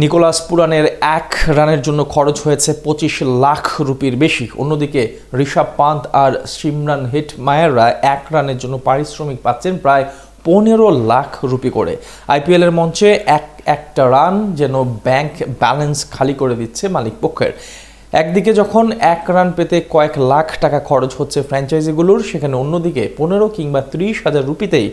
Nicolas পুরানের 1 রানের জন্য খরচ হয়েছে 25 লাখ রুপির বেশি। অন্যদিকে ঋষভ পান্ত আর সিমরন হেটমায়াররা 1 রানের জন্য পারিশ্রমিক পাচ্ছেন প্রায় 15 লাখ রুপি করে। আইপিএলের মঞ্চে একটা রান যেন ব্যাংক ব্যালেন্স খালি করে দিচ্ছে মালিক পক্ষের। একদিকে যখন 1 রান পেতে কয়েক লাখ টাকা খরচ হচ্ছে ফ্র্যাঞ্চাইজিগুলোর, সেখানে অন্যদিকে 15 কিংবা 30 হাজার রুপিতেই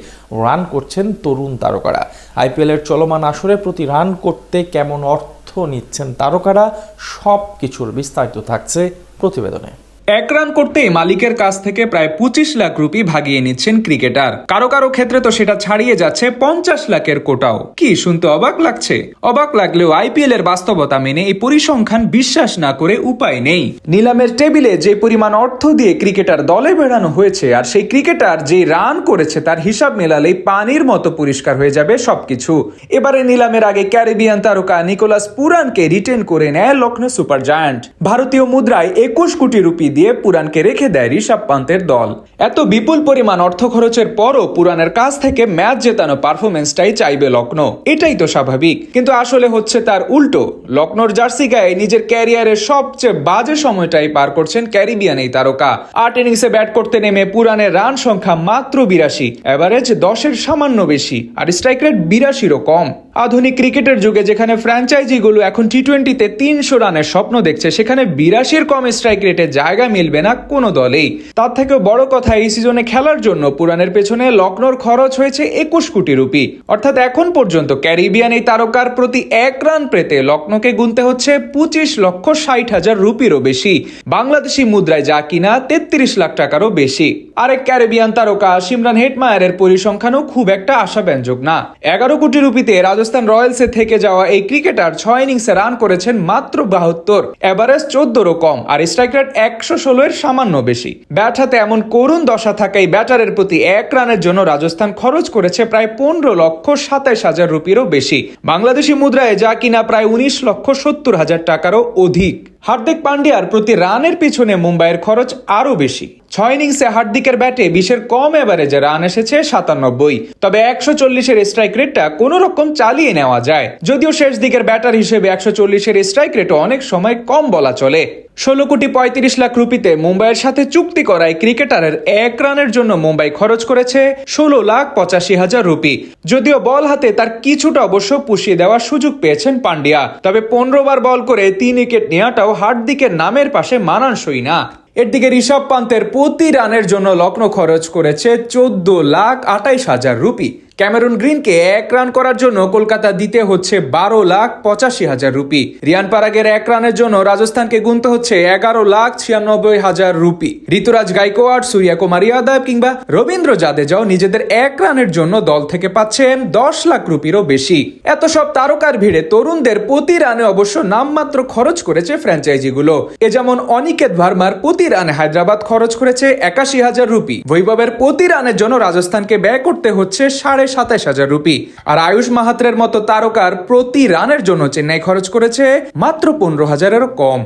রান করছেন তরুণ তারকারা। আইপিএলের চলমান আসরে প্রতি রান করতে কেমন অর্থ নিচ্ছেন তারকারা, সব কিছুর বিস্তারিত থাকছে প্রতিবেদনে। 1 রান করতেই মালিকের কাছ থেকে প্রায় 25 লাখ রুপি ভাগিয়ে নিচ্ছেন ক্রিকেটার। কারো কারো ক্ষেত্রে তো সেটা ছাড়িয়ে যাচ্ছে 50 লাখের কোটাও। কি শুনতে অবাক লাগছে? অবাক লাগলেও আইপিএল এর বাস্তবতা মেনে এই পরিসংখ্যান বিশ্বাস না করে উপায় নেই। নিলামের টেবিলে যে পরিমাণ অর্থ দিয়ে ক্রিকেটার দলে বেড়ানো হয়েছে, আর সেই ক্রিকেটার যে রান করেছে তার হিসাব মেলালেই পানির মতো পরিষ্কার হয়ে যাবে সবকিছু। এবারে নিলামের আগে ক্যারিবিয়ান তারকা নিকোলাস পুরানকে রিটেন করে নেয় লখনৌ সুপার জায়ান্ট। ভারতীয় মুদ্রায় 21 কোটি রুপি দিয়ে পুরানকে রেখে দেয় ঋষভ পান্তের দল। এত বিপুল পরিমাণ অর্থ খরচের পরও পুরানের কাছ থেকে ম্যাচ জেতানো পারফরমেন্সটাই চাইবে লখনৌ। এটাই তো স্বাভাবিক, কিন্তু আসলে হচ্ছে তার উল্টো। লখনৌর জার্সি গায়ে নিজের ক্যারিয়ারের সবচেয়ে বাজে সময়টাই পার করছেন ক্যারিবিয়ান এই তারকা। 8 ইনিংসে ব্যাট করতে নেমে পুরানের রান সংখ্যা মাত্র 82, এভারেজ 10-এর সামান্য বেশি, আর স্ট্রাইক রেট 82-রও কম। আধুনিক ক্রিকেটের যুগে যেখানে ফ্র্যাঞ্চাইজিগুলো এখন টি-20তে 300 রানের স্বপ্ন দেখছে, সেখানে 82-এর কম স্ট্রাইক রেটে জায়গা মিলবে না কোনো দলেই। তার থেকেও বড় কথা, এই সিজনে খেলার জন্য পুরানের পেছনে লখনৌর খরচ হয়েছে 21 কোটি রুপি। অর্থাৎ এখন পর্যন্ত ক্যারিবিয়ান এই তারকার প্রতি 1 রান পেতে লখনৌকে গুনতে হচ্ছে 25,60,000 রুপিরও বেশি, বাংলাদেশি মুদ্রায় যা কিনা 33 লাখ টাকারও বেশি। আরেক ক্যারিবিয়ান তারকা সিমরন হেটমায়ারের পরিসংখ্যানও খুব একটা আশাব্যঞ্জক না। 11 কোটি রুপিতে রাজস্থান রয়্যালসে থেকে যাওয়া এই ক্রিকেটার 6 ইনিংসে রান করেছেন মাত্র 72, এভারেজ 14-রও কম, আর স্ট্রাইক রেট 116-এর সামান্য বেশি। ব্যাট হাতে এমন করুণ দশা থাকায় ব্যাটারের প্রতি 1 রানের জন্য রাজস্থান খরচ করেছে প্রায় 15,27,000 রুপিরও বেশি, বাংলাদেশি মুদ্রায় যা কিনা প্রায় 19,70,000 টাকারও অধিক। হার্দিক পান্ডিয়ার প্রতি রানের পিছনে মুম্বাইয়ের খরচ আরো বেশি। 6 ইনিংসে হার্দিকের ব্যাটে 20-এর কম এভারেজে রান এসেছে 97, তবে 140-এর স্ট্রাইক রেটটা কোনো রকম চালিয়ে নেওয়া যায়। যদিও শেষ দিকের ব্যাটার হিসেবে 140-এর স্ট্রাইক রেটও অনেক সময় কম বলা চলে। 16,35,00,000 রুপিতে মুম্বাইয়ের সাথে চুক্তি করায় ক্রিকেটারের 1 রানের জন্য মুম্বাই খরচ করেছে 16,85,000 রুপি। যদিও বল হাতে তার কিছুটা অবশ্য পুষিয়ে দেওয়ার সুযোগ পেয়েছেন পান্ডিয়া, তবে 15 বার বল করে 3 উইকেট নেওয়াটাও হার্দিকের নামের পাশে মানানসই না। এর দিকে ঋষভ পান্তের প্রতি রানের জন্য লখনৌ খরচ করেছে 14,28,000 রুপি। ক্যামেরুন গ্রিনকে 1 রান করার জন্য কলকাতা দিতে হচ্ছে 12,85,000 রুপি। রিয়ান পারাগের 1 রানের জন্য রাজস্থানকে গুনতে হচ্ছে 11,96,000 রুপি। ঋতুরাজ গাইকোয়াড, সূর্য কুমার যাদব কিংবা রবীন্দ্র জাদেজাও নিজেদের 1 রানের জন্য দল থেকে পাচ্ছেন 10 লাখ রুপিরও বেশি। এত সব তারকার ভিড়ে তরুণদের প্রতি রানে অবশ্য নামমাত্র খরচ করেছে ফ্র্যাঞ্চাইজিগুলো। এ যেমন অনিকেত ভার্মার প্রতি রানে হায়দ্রাবাদ খরচ করেছে 81,000 রুপি। বৈভবের প্রতি রানের জন্য রাজস্থানকে ব্যয় করতে হচ্ছে 27,500 রুপি। আর আয়ুষ মাহাত্রের মতো তারকার প্রতি রানের জন্য চেন্নাই খরচ করেছে মাত্র 15,000-এরও কম।